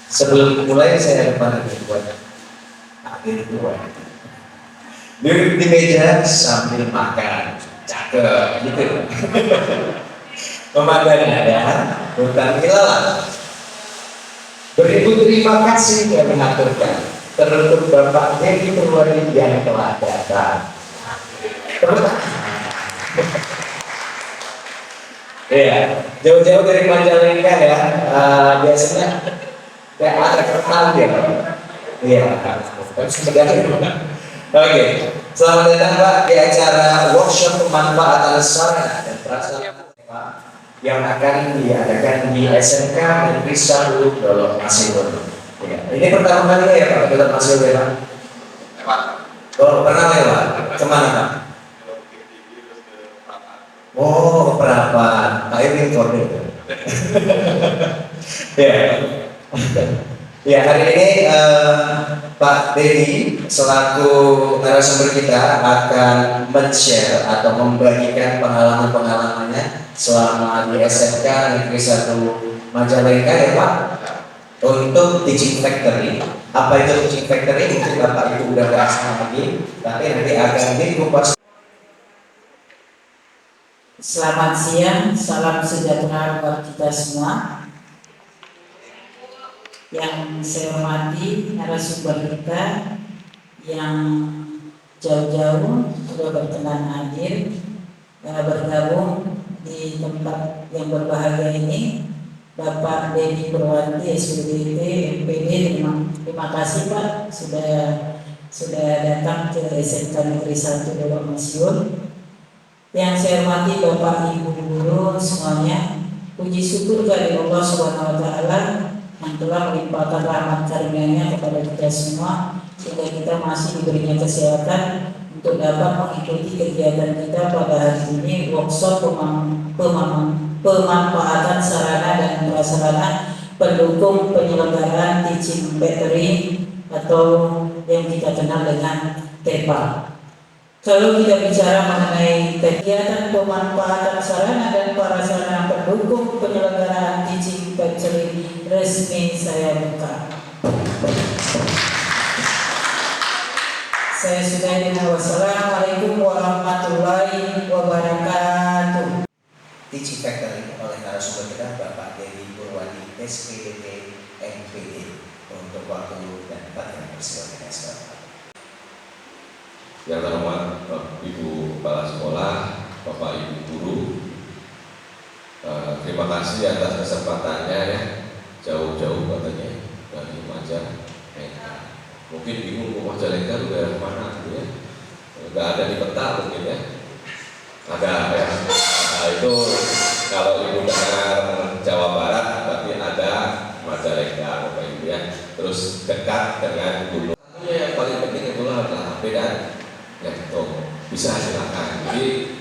Sebelum mulai saya depan buat akhir dua. Duduk di meja sambil makan, cakep gitu. Pemandangan ada, hutan ilalang. Beribu terima kasih yang mengaturkan, teruntuk Bapak Dedi Purwadi yang telah datang. Iya, jauh-jauh dari Majalengka ya, biasanya kayak ada kertas ya. Iya, harus medali. Oke, selamat datang Pak di acara workshop pemanfaatan sarana dan prasarana yang akan diadakan di SMK Negeri 1 Dolok Masiun. Ya, ini pertama kali ya Pak Dolok Masiun ya Pak? Lewat. Oh, pernah lewat? Kemana Pak? Oh, Perapat. Pak Irwin Kode. Ya. Ya, hari ini Pak Dedi selaku narasumber kita akan men-share atau membagikan pengalaman-pengalamannya selama di SMK Negeri 1 Majalengka ya Pak, untuk Teaching Factory. Apa itu Teaching Factory? Mungkin Bapak Ibu udah bahas lagi, tapi nanti akan dikupas. Selamat siang, salam sejahtera buat kita semua. Yang saya hormati narasumber kita yang jauh-jauh sudah berkenan hadir bergabung di tempat yang berbahagia ini. Bapak Dedi Purwadi SPDT MPD, terima kasih Pak sudah datang ke SMK Negeri 1 Dolok Masiun. Yang saya hormati Bapak Ibu guru semuanya, puji syukur kepada Allah Subhanahu wa taala yang telah melimpahkan rahmat karunia-Nya kepada kita semua sehingga kita masih diberinya kesehatan untuk dapat mengikuti kegiatan kita pada hari ini, workshop pemanfaatan sarana dan prasarana pendukung penyelenggaraan Teaching Factory atau yang kita kenal dengan TEPA. Kalau kita bicara mengenai kegiatan pemanfaatan sarana dan prasarana pendukung penyelenggaraan Teaching Factory, resmi saya buka. Saya sudahi dengan wassalamualaikum warahmatullahi wabarakatuh. Teaching Factory oleh narasumber kita Bapak Dedi Purwadi SPDT MPD untuk waktu dan tempat yang bersilakan. Yang terhormat Ibu Kepala Sekolah, Bapak Ibu Guru, terima kasih atas kesempatannya ya, jauh-jauh katanya dari Majalengka. Mungkin bingung ke Majalengka itu dari mana gitu ya, nggak ada di peta mungkin ya, ada ya. Nah, itu kalau Ibu dengar Jawa Barat berarti ada Majalengka Bapak Ibu ya, terus dekat dengan gunung. Yang paling penting itulah HP dan laptop, bisa silakan. Jadi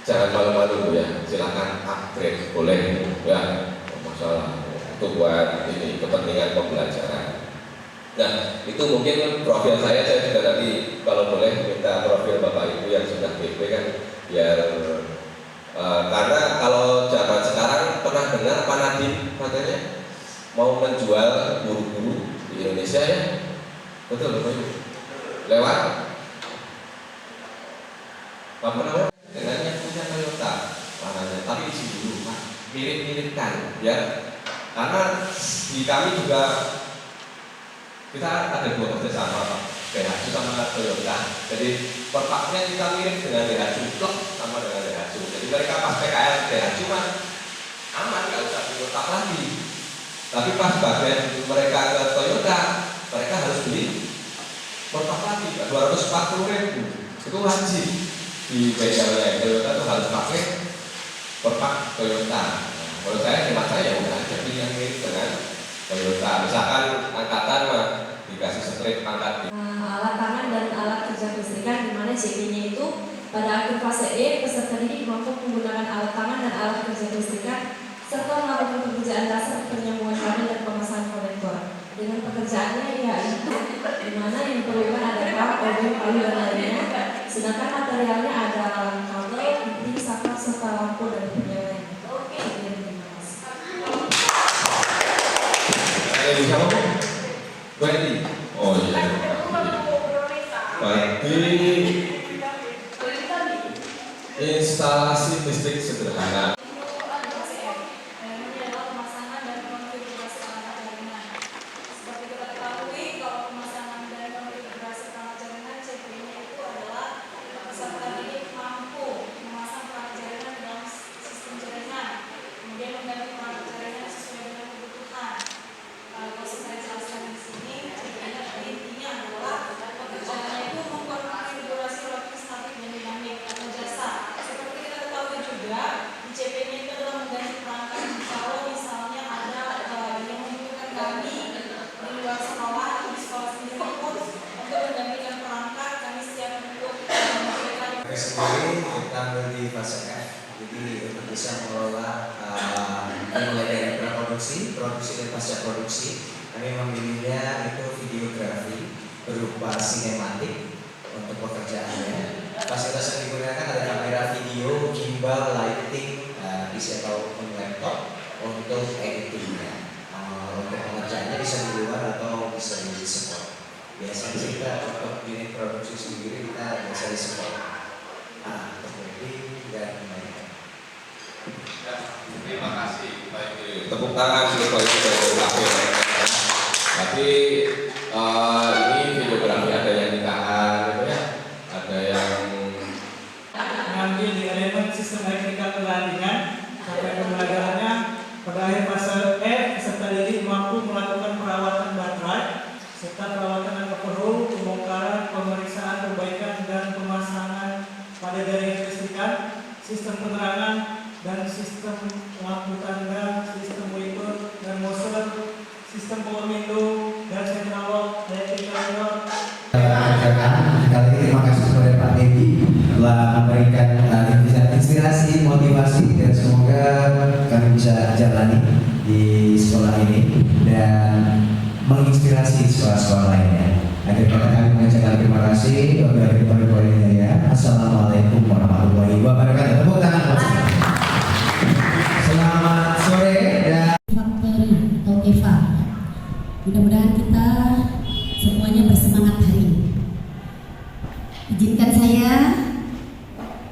jangan malu-malu ya, silakan upgrade boleh ya, masalah untuk buat ini kepentingan pembelajaran. Nah itu mungkin profil saya juga tadi kalau boleh minta profil Bapak Ibu yang sudah PP kan biar karena kalau zaman sekarang pernah dengar Pak Nadiem katanya mau menjual guru-guru di Indonesia ya, betul Bapak Ibu? Lewat apa namanya? Dengan yang punya Toyota, makanya. Tapi isi dulu, Pak, mirip-miripkan, ya. Karena di kami juga kita ada dua kerjasama, Pak, DHC sama Toyota. Jadi perpaknya kita mirip dengan DHC, plek sama dengan DHC. Jadi mereka pas PKL DHC mah aman, nggak usah Toyota lagi. Tapi pas bagian mereka ke Toyota, mereka harus beli perpak lagi, 240.000. Itu wajib. Di bengkelnya Toyota itu harus pakai perpak Toyota. Kalau saya hemat saya udah jadi yang mirip dengan Toyota. Misalkan angkatan mah dikasih strip angkat. Alat tangan dan alat kerja kelistrikan, di mana JP-nya itu pada akhir fase E peserta didik mampu menggunakan alat tangan dan alat kerja kelistrikan serta melakukan pekerjaan dasar penyambungan kabel dan pemasangan konektor. Dengan pekerjaannya yaitu di mana yang diperlukan adalah obeng, palu dan lainnya. Sedangkan materialnya ada kabel, inti, saklar, serta lampu dan penyalain. Oke, terima kasih. Bisa ngomong? Berarti, oh iya. Berarti instalasi listrik sederhana. Sendiri kita di fase F, jadi untuk bisa mengelola mulai dari praproduksi, produksi dan pasca produksi. Kami memilihnya itu videografi berupa sinematik untuk pekerjaannya. Fasilitas yang digunakan ada kamera video, gimbal, lighting, PC ataupun laptop untuk editingnya. Untuk pengerjaannya bisa di luar atau bisa di support. Biasanya kita untuk unit produksi sendiri kita bisa di support. Terima kasih. Tepuk tangan supaya kita berhasil. Tapi ini videografi ada yang nikahan, gitu ya. Ada yang mengambil di elemen sistem elektrikal perlandingan sampai pembelajarannya pada akhir fase E peserta didik mampu melakukan perawatan baterai serta perawatan overhaul, pembongkaran, pemeriksaan, perbaikan dan pemasangan pada jaringan kelistrikan, sistem penerangan dan sistem lampu tanda, sistem wiper dan motor, sistem power window dan central lock, electrical door. Kali ini terima kasih kepada Pak Dedi telah memberikan inspirasi, motivasi, dan semoga kami bisa jalani di sekolah ini dan menginspirasi sekolah-sekolah lainnya. Akhir kata kami mengucapkan terima kasih. Assalamualaikum warahmatullahi wabarakatuh. Tepuk tangan buat saya. Selamat sore dan Factory atau EVA. Mudah-mudahan kita semuanya bersemangat hari ini. Izinkan saya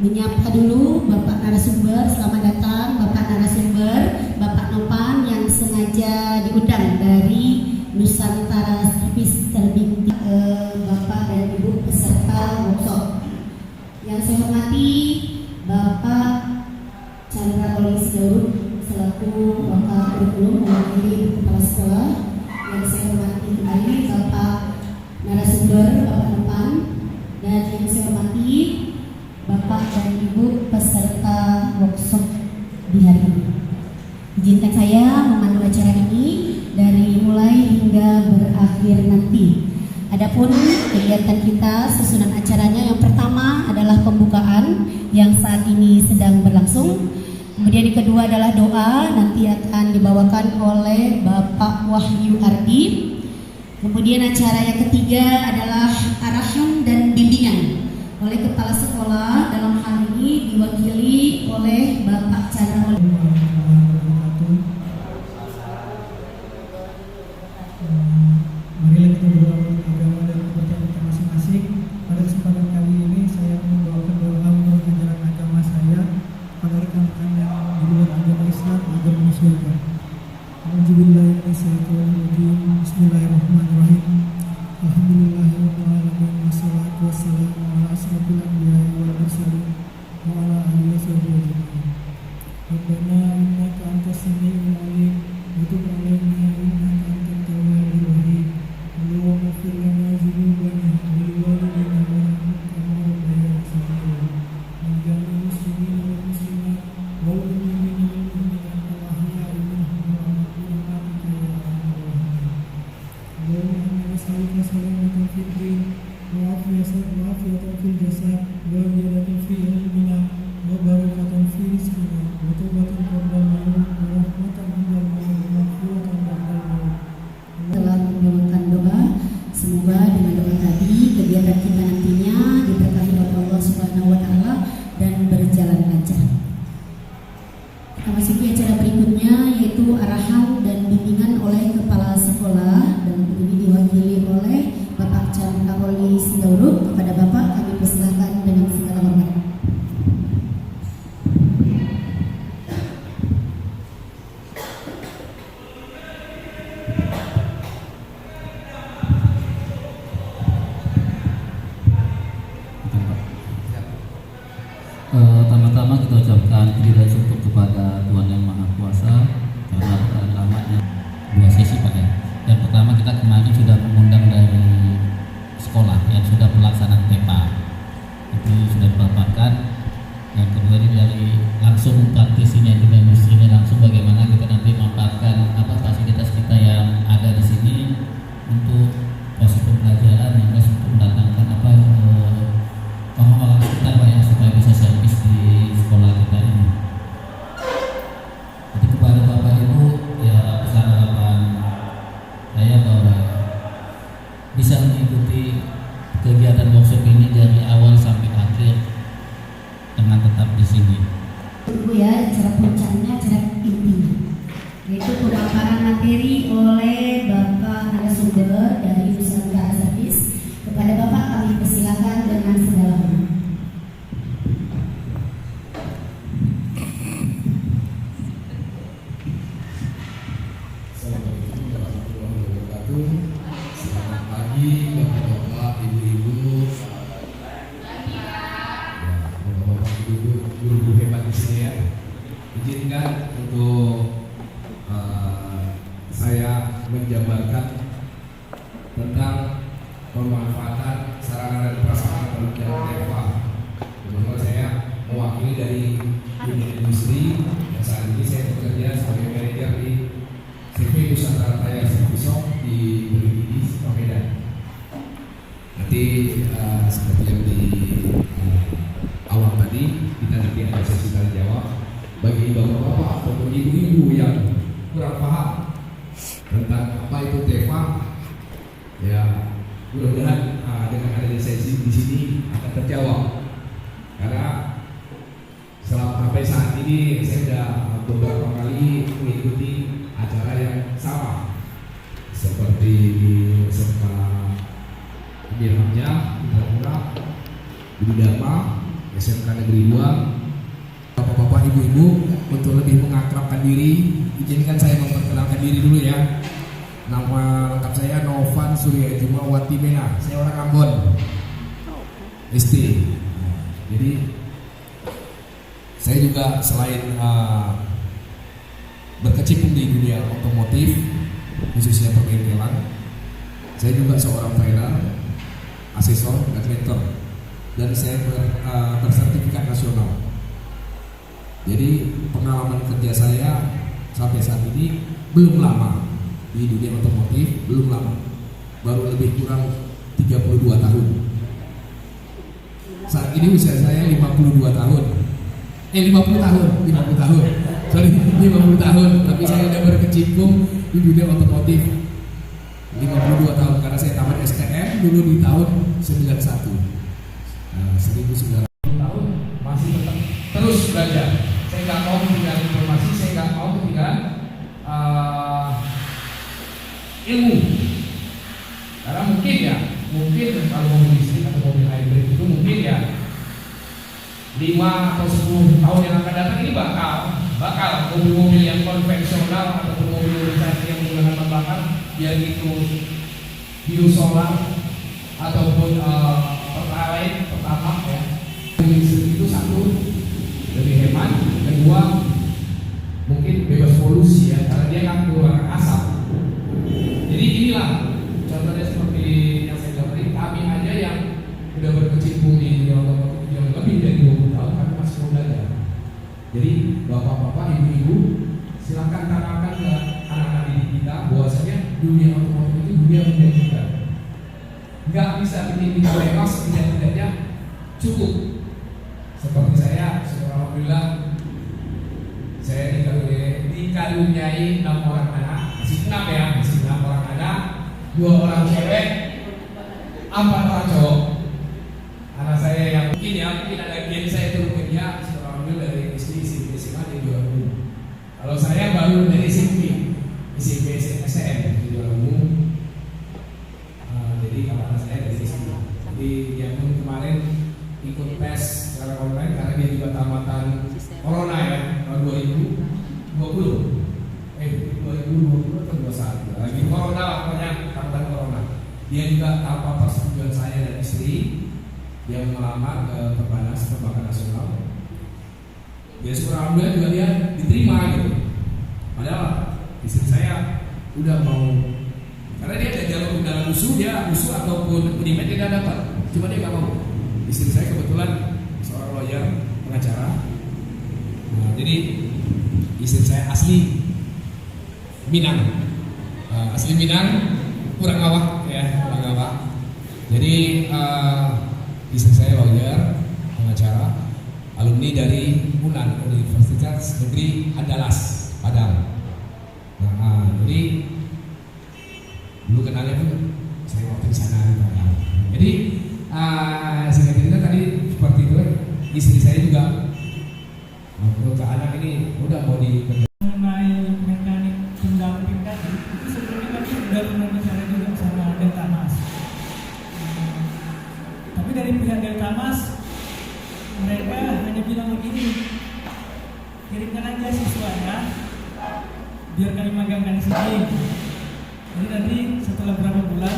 menyapa dulu Bapak narasumber. Selamat datang Bapak narasumber, Bapak Nopan yang sengaja diundang dari Nusantara Service Terbinti, Bapak dan Ibu peserta workshop. Yang saya hormati Bapak Chandra Olis Daud selaku Bapak Kurikulum mewakili Kepala Sekolah. Yang saya hormati kembali Bapak narasumber Bapak Nopan, dan yang saya hormati Bapak dan Ibu peserta workshop di hari ini. Izinkan saya memandu acara ini dari mulai hingga berakhir nanti. Adapun kegiatan kita susunan acaranya yang pertama adalah pembukaan yang saat ini sedang berlangsung. Kemudian yang kedua adalah doa, nanti akan dibawakan oleh Bapak Wahyu Ardi. Kemudian acara yang ketiga adalah arahan dan bimbingan oleh Kepala Sekolah, dalam hal ini diwakili oleh Bapak Chandra Olis. Marilah kita berdoa agama dan kepercayaan kita masing-masing. Pada kesempatan kali ini saya membawakan doa menurut ajaran agama saya pada rekan-rekan yang di luar agama Islam agar menyesuaikan. Alhamdulillahirrahmanirrahim. Bismillahirrahmanirrahim. Alhamdulillahirrahmanirrahim. Wassalatu wassalamu ala asrofil anbiya'i wal mursalin wa ala alihi wa sahbihi ajma'in. Rabbana innaka antas sami'ul 'alim wa tub 'alaina innaka antat tawwabur rahim. Allahumma ighfir lana dzunubana wa liwalidayna warhamhum kama rabbayana shaghira. Min jami'il muslimina wal muslimat wal mu'minina wal mu'minat al-ahya'i minhum wal amwat ya arhamar rahimin. Allahumma inna nas'aluka salamatan fid din wa afiyatan fil jasad wa ziyadatan fi ilmina wa barakatan fi rizqina wa tawbatan qabla al-maut wa rahmatan 'inda al-maut wa maghfiratan ba'da al-maut. Telah membawakan doa, semoga dengan doa tadi kegiatan kita nantinya diberkahi oleh Allah Subhanahu wa Ta'ala dan berjalan lancar. Kita masuki acara berikutnya, yaitu arahan dan bimbingan oleh Kepala Sekolah, dan ini diwakili Sidauruk. Kepada Bapak kami persilahkan dengan segala hormat. Pertama-tama kita ucapkan puji dan syukur kepada Tuhan Yang Maha Kuasa karena lamanya 2 sesi Pak ya. Dan pertama kita kemarin sudah mengundang dari sekolah yang sudah pelaksanaan TEPA itu sudah dipaparkan. Yang kedua ini dari langsung praktisinya juga industrinya langsung bagaimana kita nanti memanfaatkan fasilitas kita yang ada di sini untuk proses pembelajaran yang untuk mendatangkan orang-orang sekitar Pak ya, supaya bisa servis di sekolah kita ini. Jadi kepada Bapak Ibu ya pesan harapan saya bahwa bisa mengikuti kegiatan workshop ini dari awal sampai akhir dengan tetap di sini. Ibu ya, cara puncaknya, cara intinya yaitu pemaparan materi oleh Bapak narasumber dari Nusantara Service. Kepada Bapak kami persilakan dengan segala hormat. Assalamualaikum warahmatullahi wabarakatuh. Selamat pagi Bapak-bapak, Ibu-ibu, Bapak-bapak, Ibu-ibu, guru-guru hebat di sini ya. Izinkan untuk saya menjabarkan tentang pemanfaatan sarana dan prasarana penunjang TEPA. Kebetulan saya mewakili dari dunia industri dan saat ini saya bekerja sebagai manajer di CV Nusantara Tire Service Shop di Beringidi, Medan. Nanti seperti yang di awal tadi kita nanti ada sesi tanya jawab bagi bapak-bapak ataupun ibu-ibu yang kurang paham tentang apa itu TEPA. Ya, mudah-mudahan dengan adanya sesi di sini akan terjawab. Karena sampai saat ini saya sudah beberapa kali mengikuti acara yang sama seperti di SMK Mirhamja, Indrapura, Budi Dharma, SMK Negeri 2. Bapak-bapak, ibu-ibu, untuk lebih mengakrabkan diri, izinkan saya memperkenalkan diri dulu ya. Nama lengkap saya Novan Surya Juma Watimena. Saya orang Ambon, ST. Jadi saya juga selain berkecimpung di dunia otomotif, khususnya perbengkelan, saya juga seorang trainer, asesor, dan mentor, dan saya bersertifikat nasional. Jadi pengalaman kerja saya sampai saat ini belum lama di dunia otomotif, belum lama, baru lebih kurang 32 tahun. Saat ini usia saya 52 tahun. 50 tahun, 50 tahun. Sorry, 50 tahun, tapi saya sudah berkecimpung di dunia otomotif 52 tahun karena saya tamat STM dulu di tahun 91. 1900 tahun masih tetap terus belajar. Saya nggak mau ketinggalan informasi, saya nggak mau ketinggalan ilmu. Karena mungkin kalau mobil listrik atau mobil hybrid itu mungkin ya 5 atau 10 tahun yang akan datang ini bakal mobil-mobil yang konvensional ataupun mobil yang menggunakan bahan bakar yang itu biosolar ataupun pertalite pertama ya. Listrik itu satu lebih hemat, kedua mungkin bebas polusi ya karena dia akan mengeluarkan asap. Jadi inilah contohnya seperti yang saya gambarin, kami aja yang sudah berkecimpung di dunia otomotif yang lebih dari 20 tahun kami masih mau belajar. Jadi bapak-bapak, ibu-ibu, silakan tanamkan ke anak-anak didik kita bahwasanya dunia otomotif itu dunia menjanjikan. Nggak bisa bikin kita bebas, tidak-tidaknya cukup. Seperti saya, alhamdulillah, saya dikaruniai 6 orang anak, masih 6 orang anak, 2 orang cewek, 4 orang cowok. Anak saya yang mungkin ada gen saya turun ke dia, alhamdulillah dari SD, SMP, SMA di 2000. Kalau saya baru dari SMP, STM di 2000. Jadi kalau anak saya dari SD. perusahaan. Lagi corona lah, pokoknya angkutan corona. Dia juga tanpa persetujuan saya dan istri, dia melamar ke Perbanas Perbankan Nasional. Dia alhamdulillah juga dia diterima gitu. Padahal istri saya udah mau, karena dia ada jalur undangan usul ataupun unimed dia dapat, cuma dia nggak mau. Istri saya kebetulan seorang lawyer, pengacara. Nah, jadi istri saya asli Minang, kurang awak ya, kurang awak. Jadi istri saya lawyer, pengacara, alumni dari UNAN, Universitas Negeri Andalas, Padang. Nah, jadi dulu kenalnya pun saya waktu di sana. Jadi saya cerita tadi seperti itu. Istri saya juga untuk anak ini udah mau Mengenai mekanik pendamping tadi, itu sebenarnya kami sudah pernah bicara juga sama Delta Mas. Tapi dari pihak Delta Mas, mereka hanya bilang begini, kirimkan aja siswanya, biar kami magangkan di sini. Jadi nanti setelah berapa bulan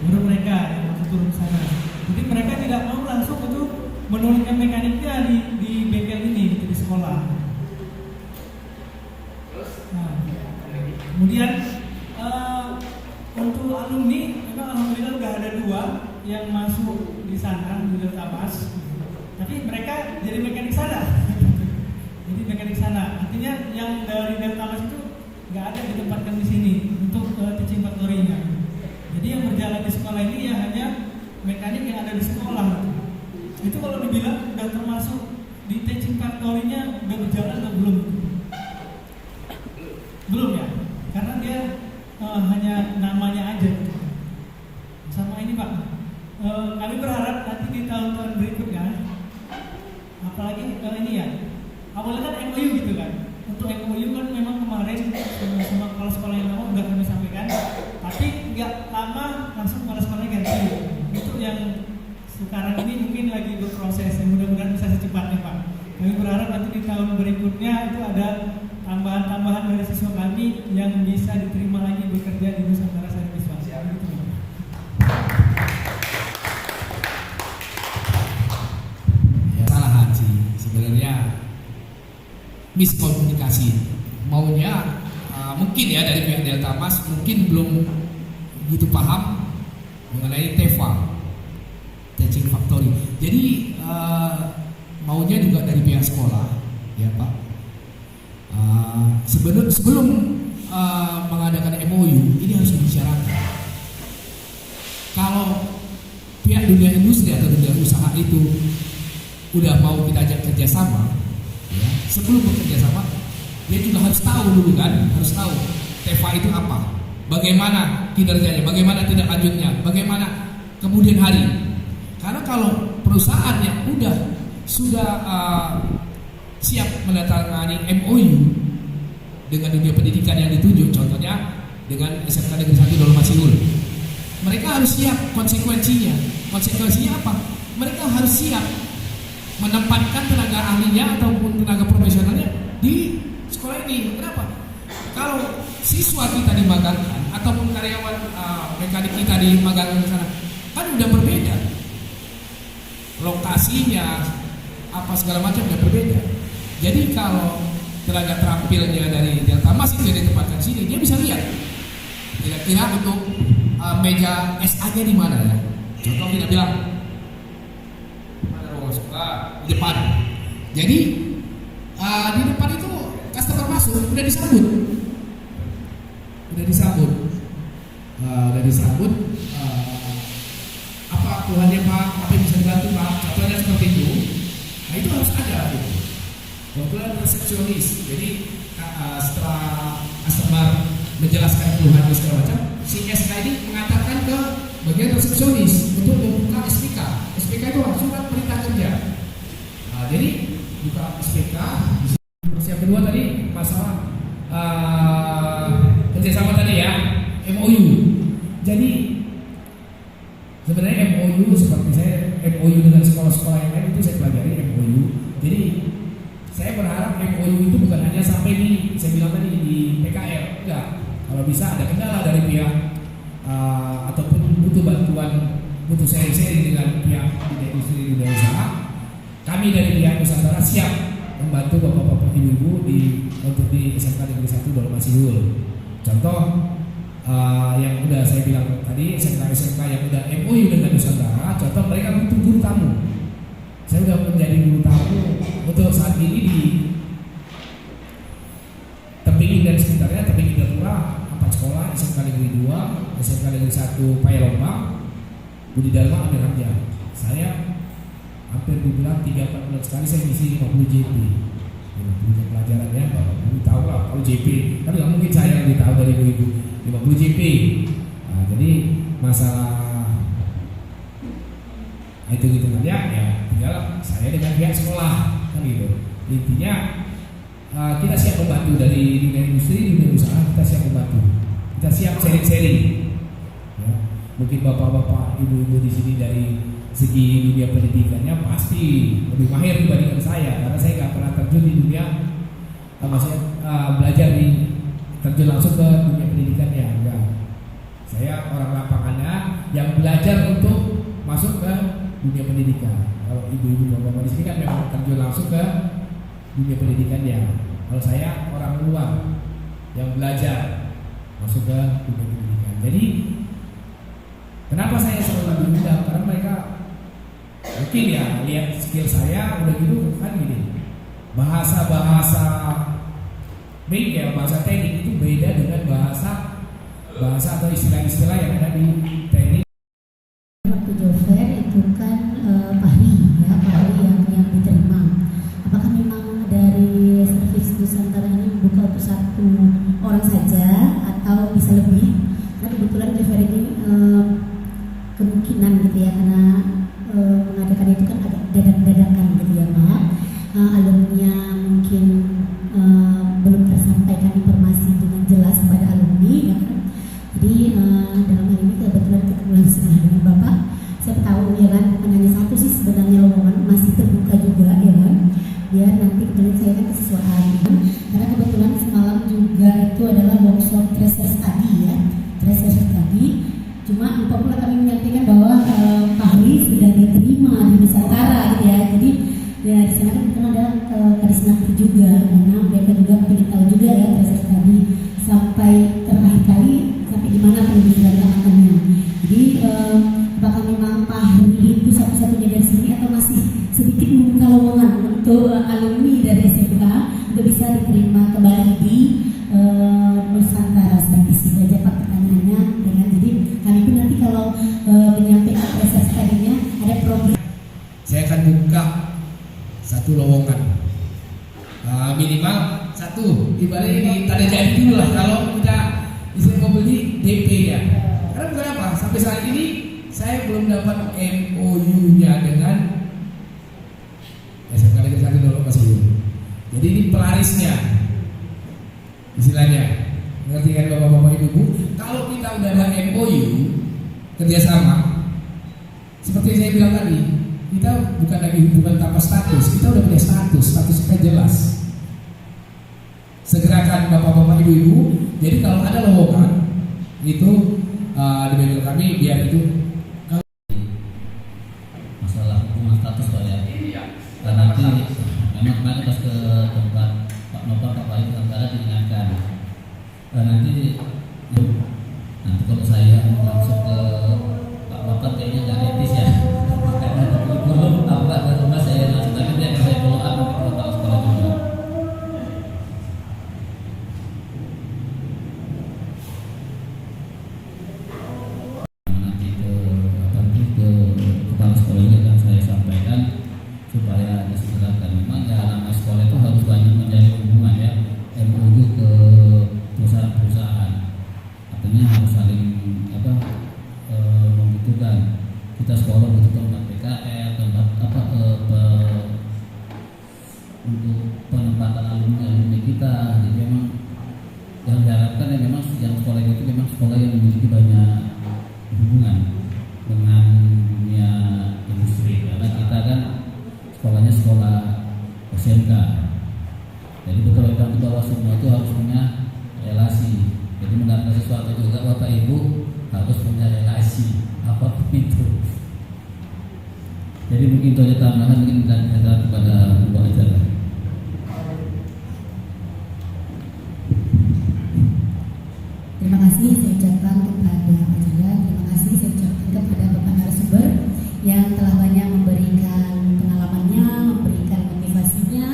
baru mereka yang masuk turun sana. Jadi mereka tidak mau langsung untuk menurunkan mekaniknya di bengkel ini di sekolah. Nah, kemudian untuk alumni, memang alhamdulillah sudah ada 2 yang masuk di sana di Delta Mas. Tapi mereka jadi mekanik sana. Jadi mekanik sana. Artinya yang dari Delta Mas itu nggak ada ditempatkan di sini untuk teaching factory-nya. Jadi yang berjalan di sekolah ini ya hanya mekanik yang ada di sekolah. Itu kalau dibilang udah termasuk di teaching factory-nya udah berjalan atau belum? Belum ya, karena dia hanya namanya aja. Sama ini Pak, kami berharap nanti di tahun-tahun berikutnya, apalagi ini ya, awalnya kan MOU gitu kan. Untuk MOU kan memang kemarin sama sekolah-sekolah yang lama udah kami sampaikan, tapi nggak lama langsung sekolah-sekolahnya ganti. Itu yang sekarang ini mungkin lagi berproses, yang mudah-mudahan bisa secepatnya Pak. Kami berharap nanti di tahun berikutnya itu ada tambahan-tambahan dari siswa kami yang bisa diterima lagi bekerja di Nusantara Servis Swasta. Ya, salah hati sebenarnya, miskomunikasi. Maunya mungkin ya dari pihak Delta Mas mungkin belum begitu paham mengenai TEFA, Teaching Factory. Jadi maunya juga dari pihak sekolah, ya Pak. Sebelum mengadakan MOU ini harus dibicarakan. Kalau pihak dunia industri atau dunia usaha itu udah mau kita ajak kerjasama, ya, sebelum bekerja sama, dia juga harus tahu dulu kan, harus tahu TEFA itu apa, bagaimana kinerjanya, bagaimana tindak lanjutnya, bagaimana kemudian hari. Karena kalau perusahaan yang sudah siap menandatangani MOU dengan dunia pendidikan yang ditunjuk, contohnya dengan SMK Negeri 1 Dolok Masiul, mereka harus siap konsekuensinya. Konsekuensinya apa? Mereka harus siap menempatkan tenaga ahlinya ataupun tenaga profesionalnya di sekolah ini. Kenapa? Kalau siswa kita dimagangkan ataupun karyawan mekanik kita dimagangkan ke sana, kan udah berbeda. Lokasinya, apa segala macam udah berbeda. Jadi kalau tenaga terampilnya dari Delta Mas itu ditempatkan sini, dia bisa lihat kira-kira untuk meja SA-nya di mana ya. Contoh kita bilang mana ruang sekolah di depan. Jadi di depan itu customer masuk udah disambut, apa keluhannya Pak, apa yang bisa dibantu Pak, contohnya seperti itu. Nah itu harus ada gitu. Kebetulan resepsionis, jadi setelah customer menjelaskan keluhan dan segala macam, si SK ini mengatakan ke bagian resepsionis untuk membuka SPK. SPK itu surat perintah kerja. Jadi buka SPK. Terus yang kedua tadi masalah kerjasama tadi ya, MOU. Jadi sebenarnya MOU seperti saya MOU dengan sekolah-sekolah yang lain itu saya pelajari MOU. Jadi saya berharap MOU itu bukan hanya sampai di, saya bilang tadi di PKL, enggak. Kalau kalau bisa ada kendala dari pihak ataupun butuh bantuan, butuh sharing dengan pihak industri dunia usaha, kami dari pihak Nusantara siap membantu bapak-bapak ibu-ibu untuk di SMK Negeri 1 Dolok Masiul. Contoh yang udah saya bilang tadi, SMK yang udah MOU dengan Nusantara, contoh mereka butuh guru tamu. Saya udah menjadi guru tamu untuk saat ini di Tebing dan sekitarnya, Tebing Indrapura, 4 sekolah, SMK Negeri 2, SMK Negeri 1 Payalombang, Budi Dharma, Amir Hamzah. Saya hampir dibilang 3-4 bulan sekali saya ngisi 50 JP. 50 jam pelajaran ya, Bapak Ibu tahu lah kalau JP. Kan nggak mungkin saya yang tahu dari Ibu 50 JP. Nah, jadi masalah hitung-hitungannya ya tinggal saya dengan pihak sekolah kan gitu. Intinya kita siap membantu dari dunia industri, dunia usaha, kita siap membantu. Kita siap sharing-sharing. Ya, mungkin bapak-bapak, ibu-ibu di sini dari segi dunia pendidikannya pasti lebih mahir dibandingkan saya, karena saya nggak pernah terjun di dunia, maksudnya belajar terjun langsung ke dunia pendidikannya, enggak. Saya orang lapangannya yang belajar untuk masuk ke dunia pendidikan. Kalau ibu-ibu bapak-bapak di sini kan memang terjun langsung ke dunia pendidikannya. Kalau saya orang luar yang belajar masuk ke dunia pendidikan. Jadi kenapa saya selalu diundang? Karena mereka mungkin ya lihat skill saya udah gitu kan gini. Bahasa bengkel, bahasa teknik itu beda dengan bahasa atau istilah-istilah yang ada di teknik. Waktu job fair itu kan Pahri ya, Pahri yang diterima. Apakah memang dari servis Nusantara ini membuka untuk 1 orang saja atau bisa lebih? Nah kebetulan job fair ini kemungkinan gitu ya, karena mengadakan itu kan agak dadakan gitu ya Pak. Alumni mungkin belum tersampaikan informasi dengan jelas kepada alumni ya kan. Jadi dalam hal ini kebetulan ketemu langsung dengan Bapak, saya tahu ya kan, bukan hanya 1 sih sebenarnya lowongan, masih terbuka juga ya kan. Biar nanti kebetulan saya kan kesesuaian kan? Karena kebetulan semalam juga itu adalah workshop tracer study ya, tracer study. Cuma lupa pula kami menyampaikan bahwa Pahri sudah diterima di Nusantara gitu ya. Jadi ya di sana kan ada Kadisnaker juga, karena mereka juga ingin tahu juga ya tracer study sampai terakhir kali sampai di mana pendidikan akannya. Jadi apakah memang Pahri itu satu-satunya dari sini atau masih sedikit membuka lowongan untuk alumni dari SMK untuk bisa diterima kembali di Nusantara? Seperti itu saja Pak pertanyaannya. Dengan jadi kami pun nanti kalau menyampaikan proses tadinya ada program. Saya akan buka 1 lowongan, minimal 1. Ibaratnya ini tanda jadi dulu lah kalau kita bisa membeli DP ya. Karena bukan apa, sampai saat ini saya belum dapat MOU-nya dengan SMK Negeri 1 Dolok Masiul. Jadi ini pelarisnya, istilahnya, ngerti kan bapak-bapak ibu-ibu? Kalau kita udah ada MOU kerjasama, seperti saya bilang tadi, kita bukan lagi hubungan tanpa status, kita udah punya status kita jelas. Segerakan bapak-bapak ibu-ibu. Jadi kalau ada lowongan itu di bengkel kami biar itu masalah hukuman status Pak ya. Dan nanti memang kemarin pas ke tempat Pak Nopal, Pak Wali Nusantara diingatkan. Dan nanti kalau saya langsung ke Pak Nopal kayaknya nggak etis ya. Karena belum apa ke rumah saya langsung, tapi dia akan saya follow up nanti ke Pak Sekolah juga. Kepala sekolahnya akan saya sampaikan supaya disegerakan. Memang ya nama sekolah itu harus banyak menjalin hubungan ya, MOU ke perusahaan-perusahaan. Artinya harus saling membutuhkan. Kita sekolah butuh tempat PKL, tempat untuk penempatan alumni kita. Jadi memang yang diharapkan ya memang yang sekolah itu memang sekolah yang memiliki banyak hubungan dengan dunia industri, karena kita kan sekolahnya sekolah SMK. Jadi betul-betul di bawah semua itu harus punya relasi. Jadi mendapat mungkin itu aja tambahan, mungkin kita kepada Mbak acara. Terima kasih saya ucapkan kepada acara, terima kasih saya ucapkan kepada Bapak narasumber yang telah banyak memberikan pengalamannya, memberikan motivasinya,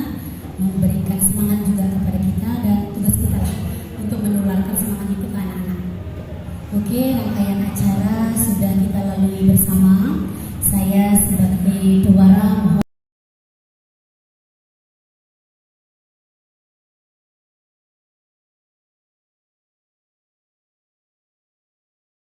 memberikan semangat juga kepada kita, dan tugas kita lah untuk menularkan semangat itu ke anak-anak. Oke, rangkaian acara sudah kita lalui bersama. Saya sebagai pewara